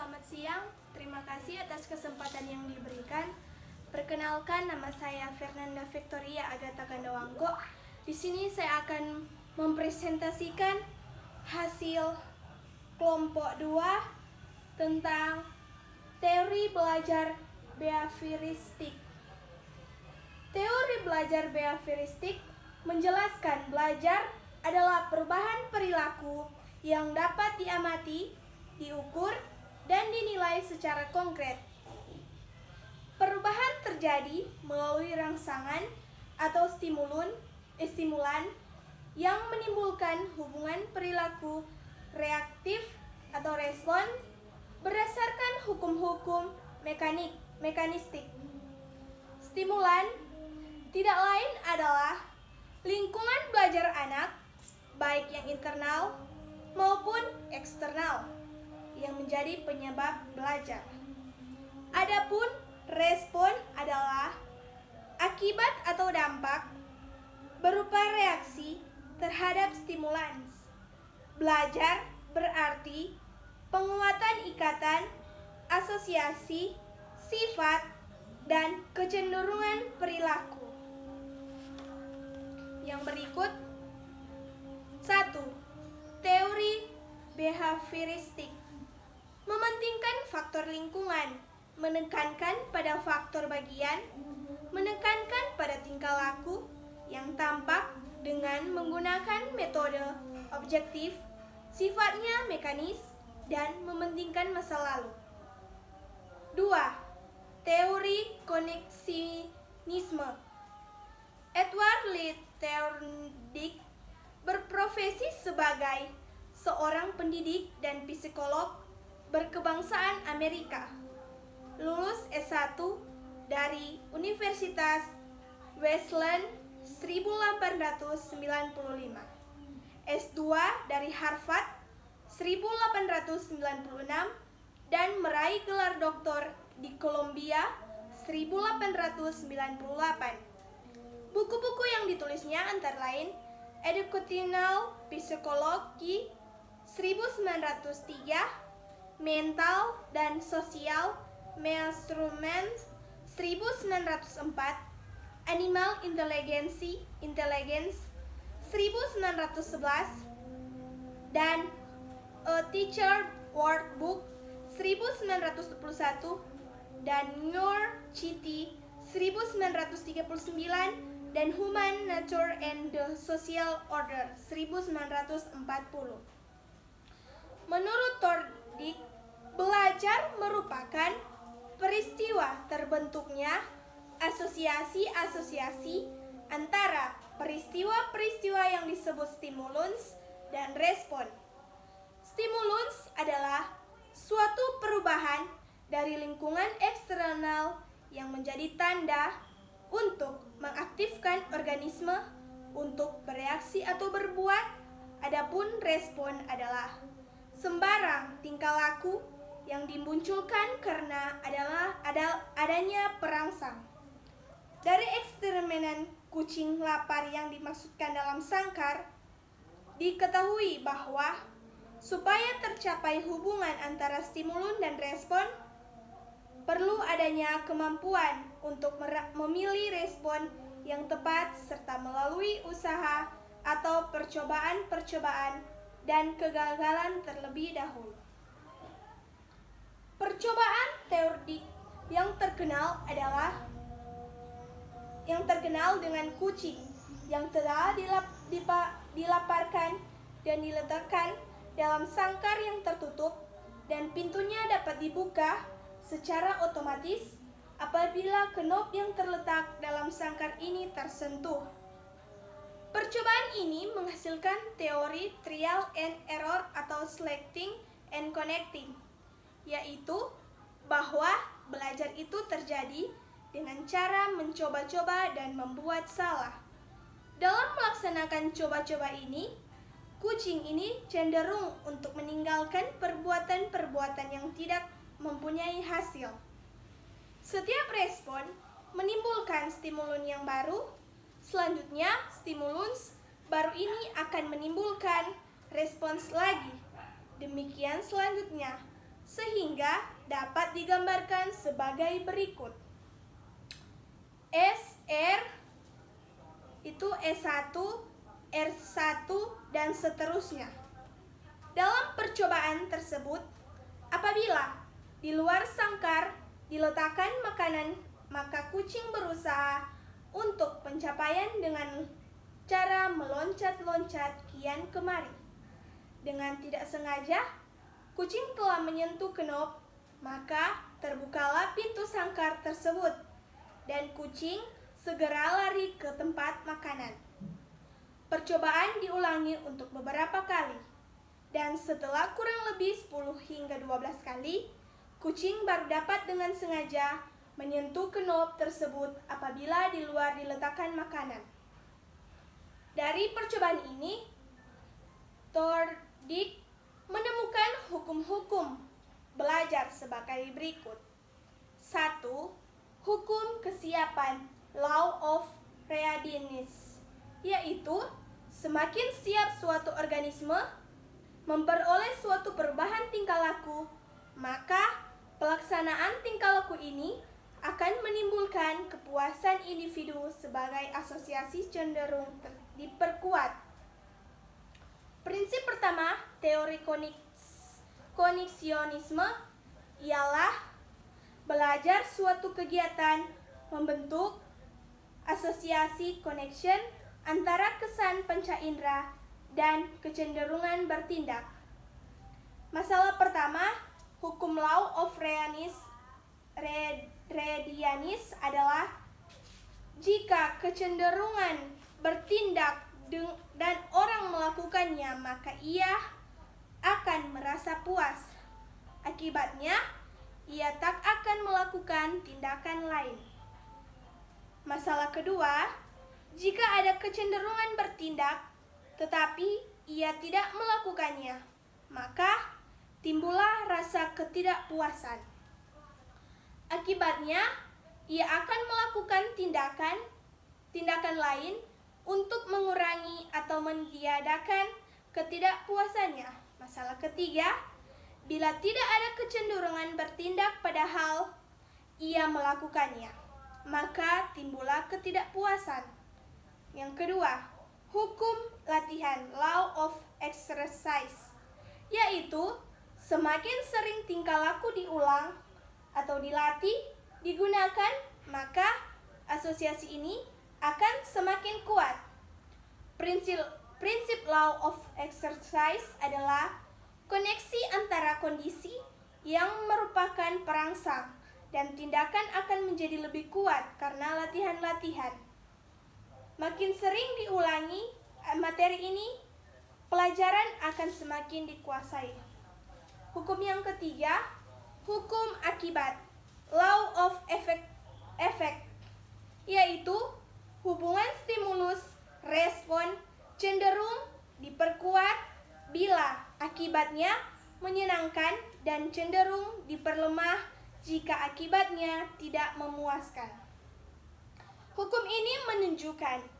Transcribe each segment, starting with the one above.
selamat siang. Terima kasih atas kesempatan yang diberikan. Perkenalkan, nama saya Fernanda Victoria Agatha Kandawangko. Di sini saya akan mempresentasikan hasil kelompok 2 tentang teori belajar behavioristik. Teori belajar behavioristik menjelaskan belajar adalah perubahan perilaku yang dapat diamati, diukur, dan dinilai secara konkret. Perubahan terjadi melalui rangsangan atau stimulan yang menimbulkan hubungan perilaku reaktif atau respon berdasarkan hukum-hukum mekanistik. Stimulan tidak lain adalah lingkungan belajar anak, baik yang internal maupun eksternal, yang menjadi penyebab belajar. Adapun respon adalah akibat atau dampak berupa reaksi terhadap stimulans. Belajar berarti penguatan ikatan, asosiasi, sifat, dan kecenderungan perilaku. Yang berikut 1. Teori behavioristik mementingkan faktor lingkungan, menekankan pada faktor bagian, menekankan pada tingkah laku yang tampak dengan menggunakan metode objektif, sifatnya mekanis, dan mementingkan masa lalu. 2. Teori koneksinisme. Edward Lee Thorndike berprofesi sebagai seorang pendidik dan psikolog berkebangsaan Amerika. Lulus S1 dari Universitas Wesleyan 1895. S2 dari Harvard 1896 dan meraih gelar doktor di Columbia 1898. Buku-buku yang ditulisnya antara lain Educational Psychology 1903, Mental dan Social Measurement 1904, Animal Intelligence 1911, dan A Teacher Workbook 1921, dan Neurocity 1939, dan Human Nature and the Social Order 1940. Menurut Thorndike, belajar merupakan peristiwa terbentuknya asosiasi-asosiasi antara peristiwa-peristiwa yang disebut stimulus dan respon. Stimulus adalah suatu perubahan dari lingkungan eksternal yang menjadi tanda untuk mengaktifkan organisme untuk bereaksi atau berbuat. Adapun respon adalah sembarang tingkah laku yang dimunculkan karena adanya perangsang. Dari eksperimen kucing lapar yang dimaksudkan dalam sangkar, diketahui bahwa supaya tercapai hubungan antara stimulus dan respon, perlu adanya kemampuan untuk memilih respon yang tepat serta melalui usaha atau percobaan-percobaan dan kegagalan terlebih dahulu. Percobaan Thorndike yang terkenal dengan kucing yang telah dilaparkan dan diletakkan dalam sangkar yang tertutup dan pintunya dapat dibuka secara otomatis apabila knob yang terletak dalam sangkar ini tersentuh. Percobaan ini menghasilkan teori trial and error atau selecting and connecting, yaitu bahwa belajar itu terjadi dengan cara mencoba-coba dan membuat salah. Dalam melaksanakan coba-coba ini, kucing ini cenderung untuk meninggalkan perbuatan-perbuatan yang tidak mempunyai hasil. Setiap respon menimbulkan stimulus yang baru. Selanjutnya, stimulus baru ini akan menimbulkan respons lagi. Demikian selanjutnya, sehingga sehingga dapat digambarkan sebagai berikut. SR itu S1, R1, dan seterusnya. Dalam percobaan tersebut, apabila di luar sangkar diletakkan makanan, maka kucing berusaha untuk pencapaian dengan cara meloncat-loncat kian kemari. Dengan tidak sengaja, kucing telah menyentuh kenop, maka terbukalah pintu sangkar tersebut, dan kucing segera lari ke tempat makanan. Percobaan diulangi untuk beberapa kali, dan setelah kurang lebih 10 hingga 12 kali, kucing baru dapat dengan sengaja menyentuh kenop tersebut apabila di luar diletakkan makanan. Dari percobaan ini, Thorndike menemukan hukum-hukum belajar sebagai berikut. 1. Hukum kesiapan Law of Readiness, yaitu semakin siap suatu organisme memperoleh suatu perubahan tingkah laku, maka pelaksanaan tingkah laku ini akan menimbulkan kepuasan individu sebagai asosiasi cenderung diperkuat. Prinsip pertama teori koneksionisme ialah belajar suatu kegiatan membentuk asosiasi connection antara kesan panca indera dan kecenderungan bertindak. Masalah pertama, hukum Law of Readiness adalah jika kecenderungan bertindak dan orang melakukannya, maka ia akan merasa puas. Akibatnya, ia tak akan melakukan tindakan lain. Masalah kedua, jika ada kecenderungan bertindak, tetapi ia tidak melakukannya, maka timbullah rasa ketidakpuasan. Akibatnya, ia akan melakukan tindakan lain untuk mengurangi atau meniadakan ketidakpuasannya. Masalah ketiga, bila tidak ada kecenderungan bertindak padahal ia melakukannya, maka timbullah ketidakpuasan. Yang kedua, hukum latihan Law of Exercise, yaitu semakin sering tingkah laku diulang atau dilatih, digunakan, maka asosiasi ini akan semakin kuat. Prinsip Law of Exercise adalah koneksi antara kondisi yang merupakan perangsang dan tindakan akan menjadi lebih kuat karena latihan-latihan. Makin sering diulangi materi ini, pelajaran akan semakin dikuasai. Hukum yang ketiga, hukum akibat Law of Effect, yaitu hubungan stimulus-respon cenderung diperkuat bila akibatnya menyenangkan dan cenderung diperlemah jika akibatnya tidak memuaskan. Hukum ini menunjukkan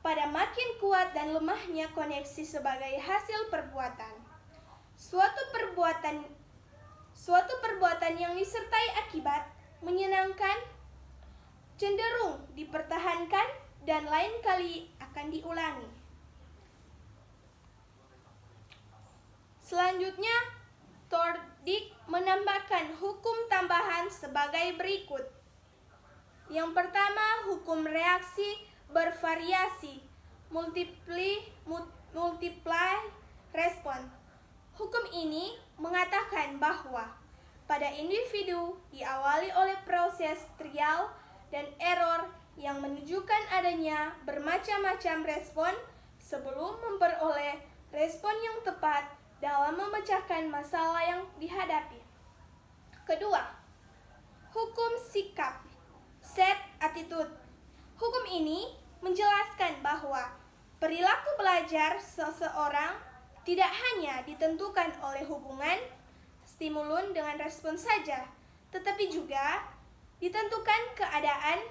pada makin kuat dan lemahnya koneksi sebagai hasil perbuatan. Suatu perbuatan yang disertai akibat menyenangkan cenderung dipertahankan dan lain kali akan diulangi. Selanjutnya, Thorndike menambahkan hukum tambahan sebagai berikut. Yang pertama, hukum reaksi bervariasi, multiply response. Hukum ini mengatakan bahwa pada individu diawali oleh proses trial dan error yang menunjukkan adanya bermacam-macam respon sebelum memperoleh respon yang tepat dalam memecahkan masalah yang dihadapi. Kedua, hukum sikap, set attitude. Hukum ini menjelaskan bahwa perilaku belajar seseorang tidak hanya ditentukan oleh hubungan stimulus dengan respon saja, tetapi juga ditentukan keadaan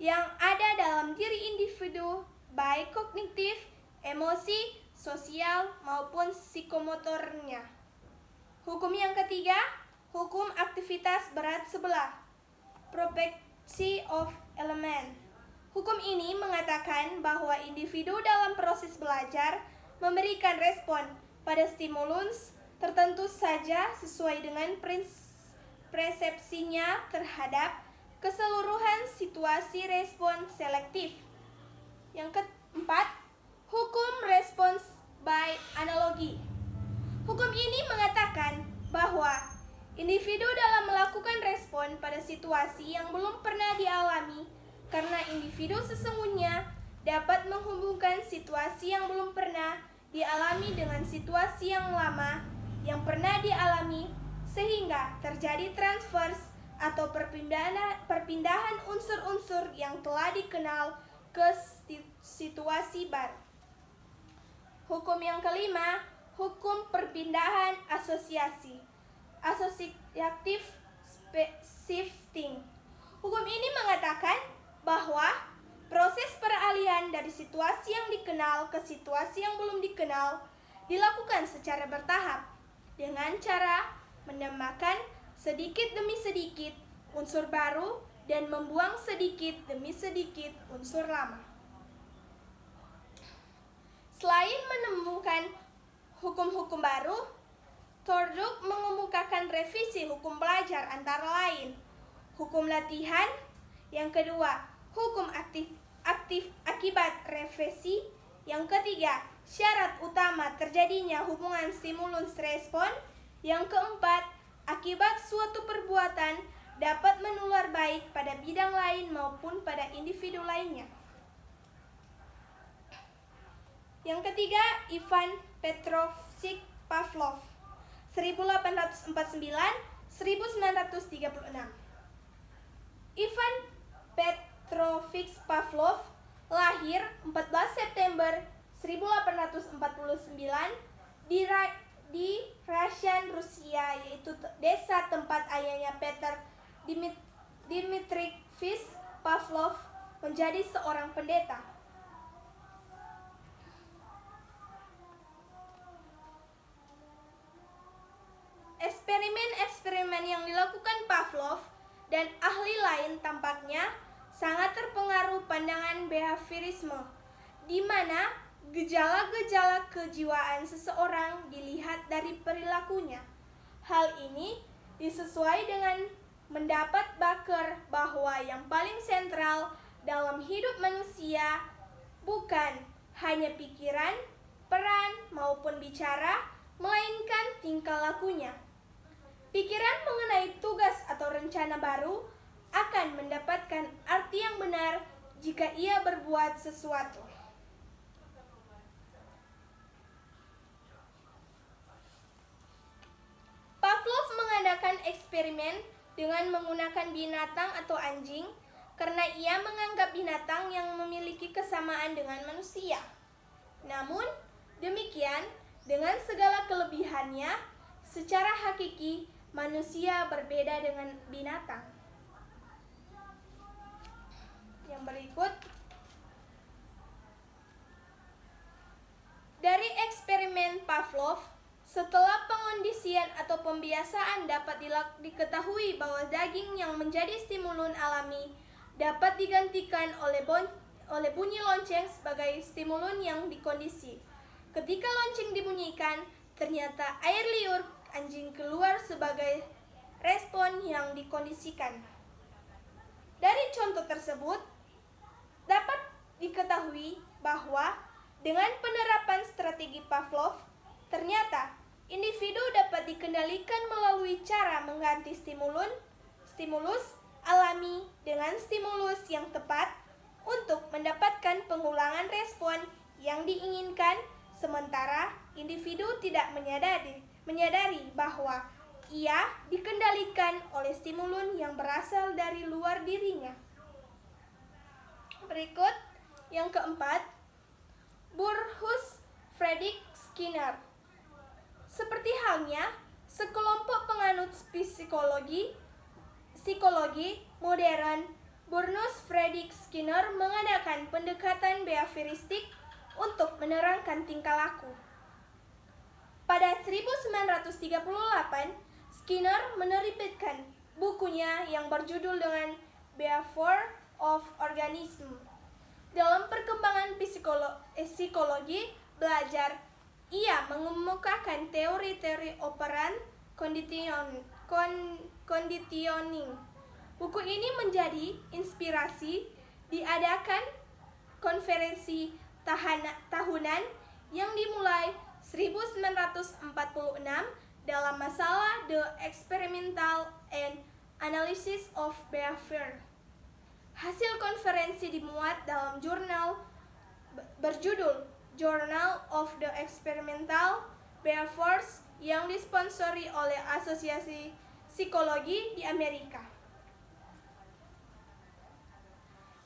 yang ada dalam diri individu, baik kognitif, emosi, sosial, maupun psikomotornya. Hukum yang ketiga, Hukum aktivitas berat sebelah, property of element. Hukum ini mengatakan bahwa individu dalam proses belajar memberikan respon pada stimulus tertentu saja sesuai dengan persepsinya terhadap keseluruhan situasi respon selektif. Yang keempat, hukum response by analogi. Hukum ini mengatakan bahwa individu dalam melakukan respon pada situasi yang belum pernah dialami karena individu sesungguhnya dapat menghubungkan situasi yang belum pernah dialami dengan situasi yang lama yang pernah dialami sehingga terjadi transfers atau perpindahan unsur-unsur yang telah dikenal ke situasi baru. Hukum yang kelima, hukum perpindahan asosiasi, associative shifting. Hukum ini mengatakan bahwa proses peralihan dari situasi yang dikenal ke situasi yang belum dikenal dilakukan secara bertahap dengan cara menambahkan sedikit demi sedikit unsur baru dan membuang sedikit demi sedikit unsur lama. Selain menemukan hukum-hukum baru, Thorndike mengemukakan revisi hukum belajar antara lain hukum latihan, yang kedua hukum aktif akibat revisi, yang ketiga syarat utama terjadinya hubungan stimulus respon, yang keempat akibat suatu perbuatan dapat menular baik pada bidang lain maupun pada individu lainnya. Yang ketiga, Ivan Petrovich Pavlov, 1849-1936. Ivan Petrovich Pavlov lahir 14 September 1849 di Russian, Rusia, yaitu desa tempat ayahnya Peter Dmitrievich Pavlov menjadi seorang pendeta. Eksperimen-eksperimen yang dilakukan Pavlov dan ahli lain tampaknya sangat terpengaruh pandangan behaviorisme, di mana gejala-gejala kejiwaan seseorang dilihat dari perilakunya. Hal ini disesuai dengan mendapat Baker bahwa yang paling sentral dalam hidup manusia bukan hanya pikiran, peran, maupun bicara, melainkan tingkah lakunya. Pikiran mengenai tugas atau rencana baru akan mendapatkan arti yang benar jika ia berbuat sesuatu. Pavlov mengadakan eksperimen dengan menggunakan binatang atau anjing karena ia menganggap binatang yang memiliki kesamaan dengan manusia. Namun demikian, dengan segala kelebihannya, secara hakiki manusia berbeda dengan binatang. Yang berikut, dari eksperimen Pavlov, setelah pengondisian atau pembiasaan dapat diketahui bahwa daging yang menjadi stimulus alami dapat digantikan oleh bunyi lonceng sebagai stimulus yang dikondisi. Ketika lonceng dibunyikan, ternyata air liur anjing keluar sebagai respon yang dikondisikan. Dari contoh tersebut, dapat diketahui bahwa dengan penerapan strategi Pavlov, ternyata individu dapat dikendalikan melalui cara mengganti stimulus alami dengan stimulus yang tepat untuk mendapatkan pengulangan respon yang diinginkan, sementara individu tidak menyadari bahwa ia dikendalikan oleh stimulus yang berasal dari luar dirinya. Berikut yang keempat, Burrhus Friedrich Skinner. Seperti halnya sekelompok penganut psikologi modern, Burrhus Friedrich Skinner mengadakan pendekatan behavioristik untuk menerangkan tingkah laku. Pada 1938, Skinner menerbitkan bukunya yang berjudul dengan Behavior of Organism. Dalam perkembangan psikologi belajar, ia mengemukakan teori-teori operan conditioning. Buku ini menjadi inspirasi diadakan konferensi tahunan yang dimulai 1946 dalam masalah The Experimental and Analysis of Behavior. Hasil konferensi dimuat dalam jurnal berjudul Journal of the Experimental Behaviors yang disponsori oleh Asosiasi Psikologi di Amerika.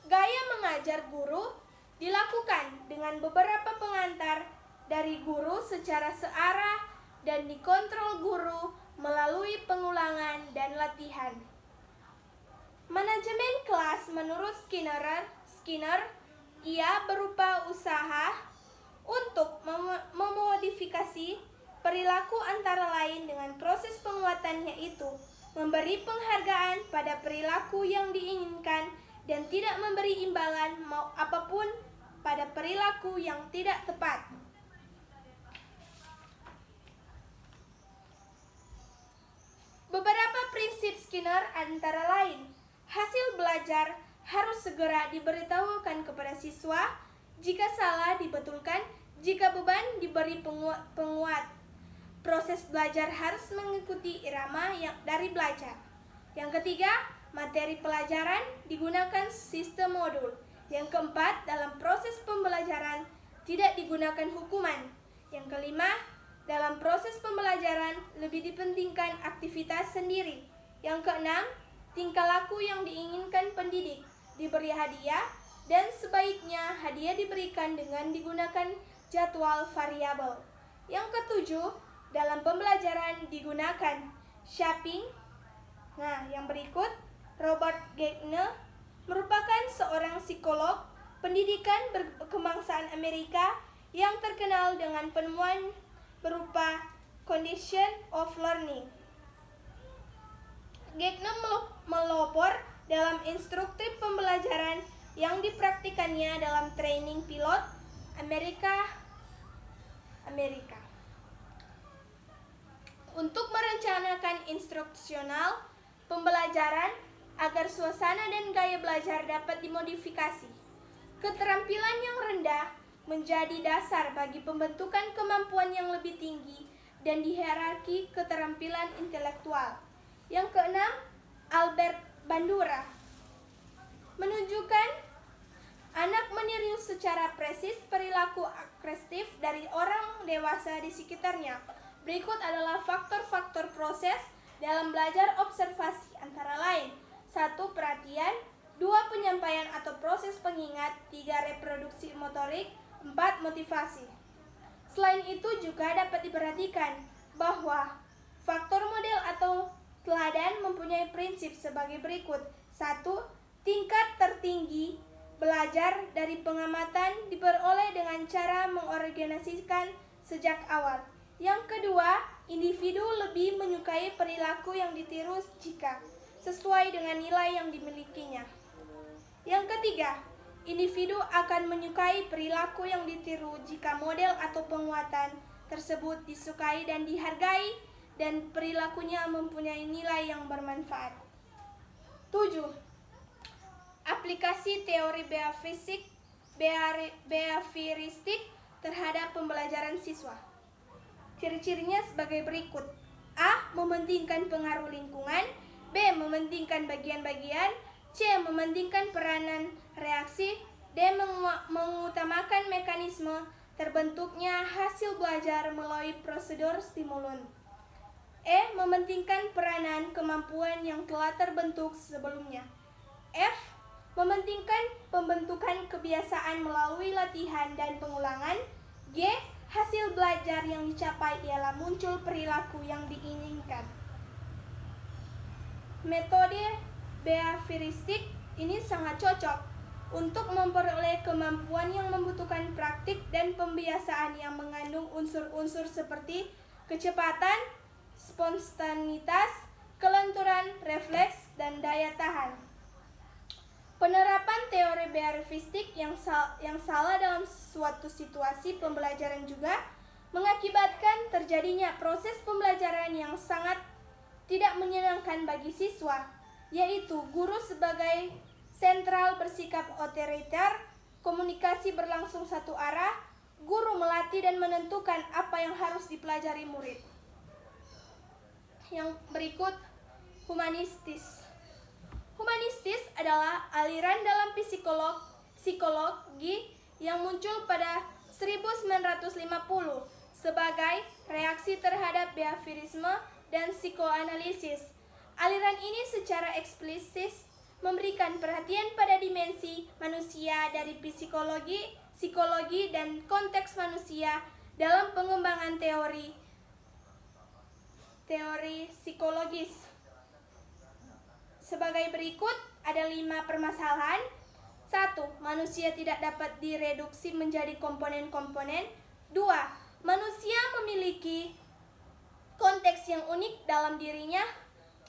Gaya mengajar guru dilakukan dengan beberapa pengantar dari guru secara searah dan dikontrol guru melalui pengulangan dan latihan. Manajemen kelas menurut Skinner, ia berupa usaha untuk memodifikasi perilaku antara lain dengan proses penguatannya itu memberi penghargaan pada perilaku yang diinginkan dan tidak memberi imbalan mau apapun pada perilaku yang tidak tepat. Beberapa prinsip Skinner antara lain, hasil belajar harus segera diberitahukan kepada siswa, jika salah dibetulkan, jika beban diberi penguat. Proses belajar harus mengikuti irama yang dari belajar. Yang ketiga, materi pelajaran digunakan sistem modul. Yang keempat, dalam proses pembelajaran tidak digunakan hukuman. Yang kelima, dalam proses pembelajaran lebih dipentingkan aktivitas sendiri. Yang keenam, tingkah laku yang diinginkan pendidik diberi hadiah dan sebaiknya hadiah diberikan dengan digunakan jadwal variabel. Yang ketujuh, dalam pembelajaran digunakan shaping. Nah, yang berikut, Robert Gagner merupakan seorang psikolog pendidikan berkebangsaan Amerika yang terkenal dengan penemuan berupa condition of learning. Gagner melopor dalam instruktif pembelajaran yang dipraktikannya dalam training pilot Amerika. Untuk merencanakan instruksional pembelajaran agar suasana dan gaya belajar dapat dimodifikasi. Keterampilan yang rendah menjadi dasar bagi pembentukan kemampuan yang lebih tinggi dan di hierarki keterampilan intelektual. Yang keenam, Albert Bandura menunjukkan anak meniru secara presis perilaku agresif dari orang dewasa di sekitarnya. Berikut adalah faktor-faktor proses dalam belajar observasi antara lain: 1. Perhatian, 2. Penyampaian atau proses pengingat, 3. Reproduksi motorik, 4. Motivasi. Selain itu juga dapat diperhatikan bahwa faktor model atau teladan mempunyai prinsip sebagai berikut. 1. Tingkat tertinggi belajar dari pengamatan diperoleh dengan cara mengorganisasikan sejak awal. Yang kedua, individu lebih menyukai perilaku yang ditiru jika sesuai dengan nilai yang dimilikinya. Yang ketiga, individu akan menyukai perilaku yang ditiru jika model atau penguatan tersebut disukai dan dihargai dan perilakunya mempunyai nilai yang bermanfaat. 7. Aplikasi teori behavioristik terhadap pembelajaran siswa. Ciri-cirinya sebagai berikut. A. Mementingkan pengaruh lingkungan. B. Mementingkan bagian-bagian. C. Mementingkan peranan reaksi. D. Mengutamakan mekanisme terbentuknya hasil belajar melalui prosedur stimulus. E. Mementingkan peranan kemampuan yang telah terbentuk sebelumnya. F. Mementingkan pembentukan kebiasaan melalui latihan dan pengulangan. G. Hasil belajar yang dicapai ialah muncul perilaku yang diinginkan. Metode behavioristik ini sangat cocok untuk memperoleh kemampuan yang membutuhkan praktik dan pembiasaan yang mengandung unsur-unsur seperti kecepatan, spontanitas, kelenturan, refleks, dan daya tahan. Penerapan teori behavioristik yang salah dalam suatu situasi pembelajaran juga mengakibatkan terjadinya proses pembelajaran yang sangat tidak menyenangkan bagi siswa, yaitu guru sebagai sentral bersikap otoriter, komunikasi berlangsung satu arah, guru melatih dan menentukan apa yang harus dipelajari murid. Yang berikut, humanistis. Humanistis adalah aliran dalam psikologi yang muncul pada 1950 sebagai reaksi terhadap behaviorisme dan psikoanalisis. Aliran ini secara eksplisit memberikan perhatian pada dimensi manusia dari psikologi, dan konteks manusia dalam pengembangan teori psikologis. Sebagai berikut, ada 5 permasalahan. 1. Manusia tidak dapat direduksi menjadi komponen-komponen. 2. Manusia memiliki konteks yang unik dalam dirinya.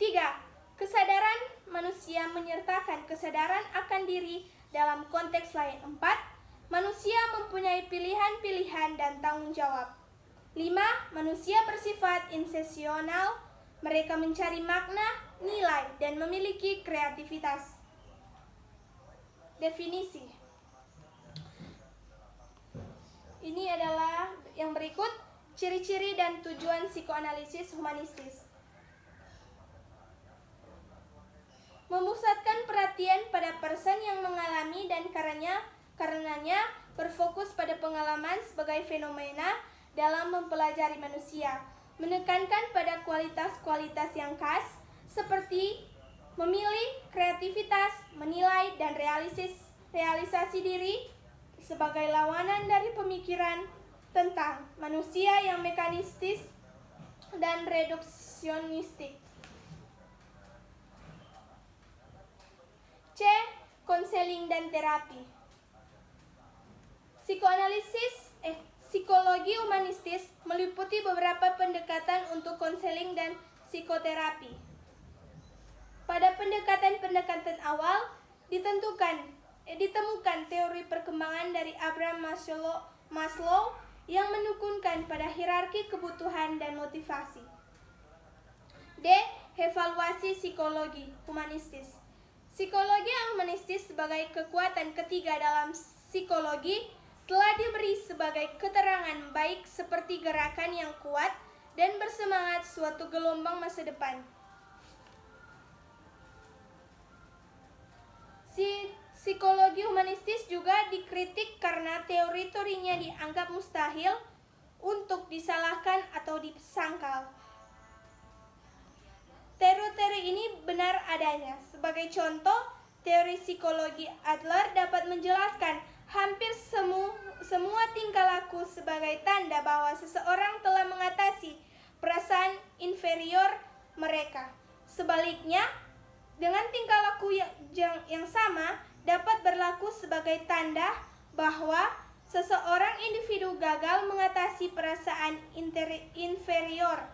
3. Kesadaran manusia menyertakan kesadaran akan diri dalam konteks lain. 4. Manusia mempunyai pilihan-pilihan dan tanggung jawab. 5. Manusia bersifat intensional. Mereka mencari makna, nilai, dan memiliki kreativitas. Definisi. Ini adalah yang berikut, ciri-ciri dan tujuan psikoanalisis humanistis. Memusatkan perhatian pada person yang mengalami dan karenanya berfokus pada pengalaman sebagai fenomena dalam mempelajari manusia. Menekankan pada kualitas-kualitas yang khas seperti memilih, kreativitas, menilai, dan realisasi diri sebagai lawanan dari pemikiran tentang manusia yang mekanistis dan reduksionistik. C. Konseling dan terapi. Psikologi humanistis meliputi beberapa pendekatan untuk konseling dan psikoterapi. Pada pendekatan awal ditemukan teori perkembangan dari Abraham Maslow yang menekankan pada hierarki kebutuhan dan motivasi. D. Evaluasi psikologi humanistis. Psikologi humanistis sebagai kekuatan ketiga dalam psikologi telah diberi sebagai keterangan baik seperti gerakan yang kuat dan bersemangat suatu gelombang masa depan. Psikologi humanistis juga dikritik karena teori-teorinya dianggap mustahil untuk disalahkan atau disangkal. Teori-teori ini benar adanya. Sebagai contoh, teori psikologi Adler dapat menjelaskan hampir semua tingkah laku sebagai tanda bahwa seseorang telah mengatasi perasaan inferior mereka. Sebaliknya, dengan tingkah laku yang sama dapat berlaku sebagai tanda bahwa seseorang individu gagal mengatasi perasaan inferior.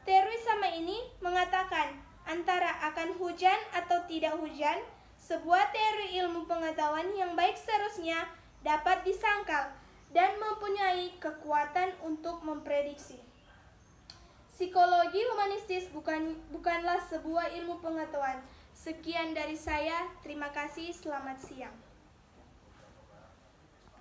Teori sama ini mengatakan antara akan hujan atau tidak hujan, sebuah teori ilmu pengetahuan yang baik seharusnya dapat disangkal dan mempunyai kekuatan untuk memprediksi. Psikologi humanistis bukanlah sebuah ilmu pengetahuan. Sekian dari saya, terima kasih, selamat siang.